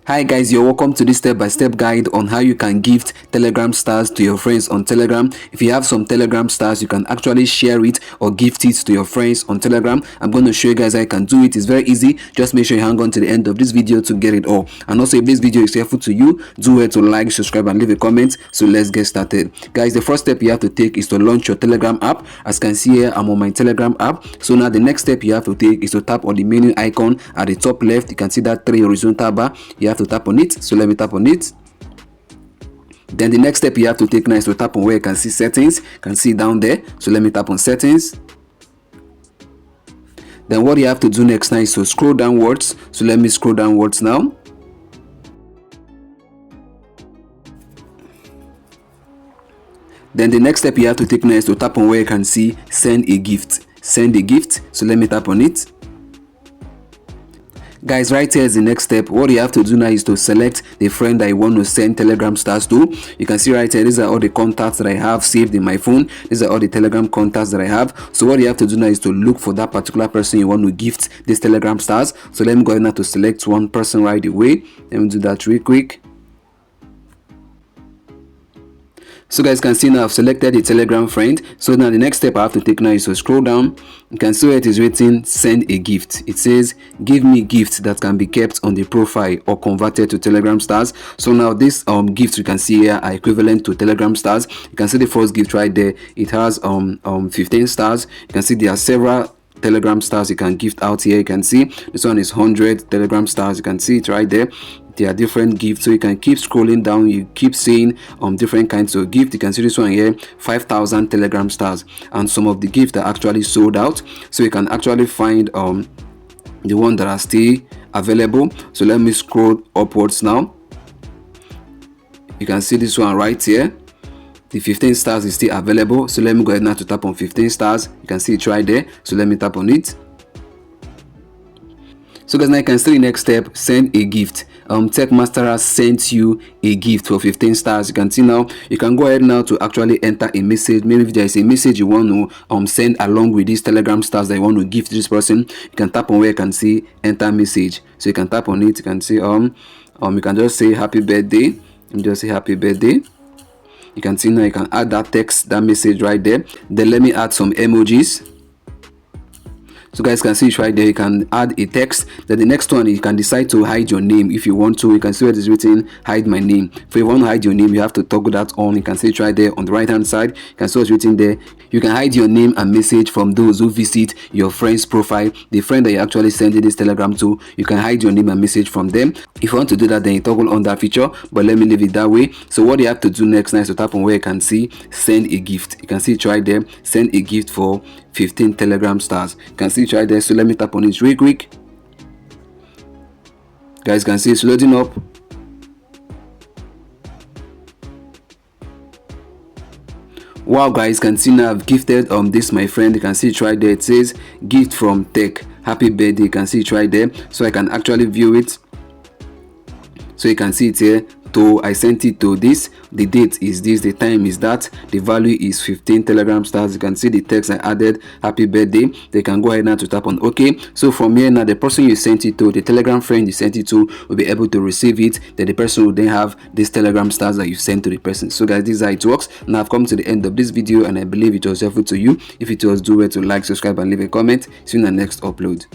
Hi guys, you're welcome to this step-by-step guide on how you can gift Telegram stars to your friends on Telegram. If you have some Telegram stars, you can actually share it or gift it to your friends on Telegram. I'm going to show you guys how you can do it. It's very easy. Just make sure you hang on to the end of this video to get it all. And also, if this video is helpful to you, do it to like, subscribe, and leave a comment. So let's get started. Guys, the first step you have to take is to launch your Telegram app. As you can see here, I'm on my Telegram app. So now the next step you have to take is to tap on the menu icon at the top left. You can see that 3 horizontal bar. You have to tap on it. So let me tap on it. Then the next step you have to take now is to tap on where you can see settings. You can see down there. So let me tap on settings. Then what you have to do next now is to scroll downwards. So let me scroll downwards now. Then the next step you have to take now is to tap on where you can see send a gift. Send a gift. So let me tap on it. Guys, right here is the next step. What you have to do now is to select the friend that you want to send Telegram stars to. You can see right here, these are all the contacts that I have saved in my phone. These are all the Telegram contacts that I have. So what you have to do now is to look for that particular person you want to gift these Telegram stars. So let me go ahead now to select one person right away. Let me do that real quick. So guys can see now I've selected the Telegram friend. So now the next step I have to take now is to scroll down. You can see where it is written send a gift. It says give me gift that can be kept on the profile or converted to Telegram stars. So now this gifts you can see here are equivalent to Telegram stars. You can see the first gift right there. It has 15 stars. You can see there are several Telegram stars you can gift out here. You can see this one is 100 Telegram stars. You can see it right there. There are different gifts, so you can keep scrolling down. You keep seeing different kinds of gift. You can see this one here, 5,000 Telegram stars, and some of the gifts are actually sold out. So you can actually find the one that are still available. So let me scroll upwards now. You can see this one right here. The 15 stars is still available. So let me go ahead now to tap on 15 stars. You can see it right there. So let me tap on it. So guys, now you can see the next step, send a gift. Techmaster has sent you a gift for 15 stars. You can see now you can go ahead now to actually enter a message. Maybe if there is a message you want to send along with these Telegram stars that you want to give to this person, you can tap on where you can see enter message. So you can tap on it. You can see you can just say happy birthday and just say happy birthday. You can see now you can add that text, that message right there. Then let me add some emojis. So guys can see it right there. You can add a text. Then the next one, you can decide to hide your name if you want to. You can see where it is written hide my name. If you want to hide your name, you have to toggle that on. You can see it right there on the right hand side. You can see what's written there. You can hide your name and message from those who visit your friend's profile. The friend that you actually sending this Telegram to, you can hide your name and message from them. If you want to do that, then you toggle on that feature, but let me leave it that way. So what you have to do next now is to tap on where you can see send a gift. You can see it right there, send a gift for 15 Telegram stars. You can see it right there. So let me tap on it real quick. Guys can see it's loading up. Wow guys, can see now I've gifted this my friend. You can see it right there. It says gift from Tech, happy birthday. You can see it right there. So I can actually view it. So you can see it here. So I sent it to this, the date is this, the time is that, the value is 15 Telegram stars. You can see the text I added, happy birthday. They can go ahead now to tap on OK. So from here now, the person you sent it to, the Telegram friend you sent it to, will be able to receive it. Then the person will then have these Telegram stars that you sent to the person. So guys, this is how it works. Now I've come to the end of this video and I believe it was helpful to you. If it was, do it to like, subscribe, and leave a comment. See you in the next upload.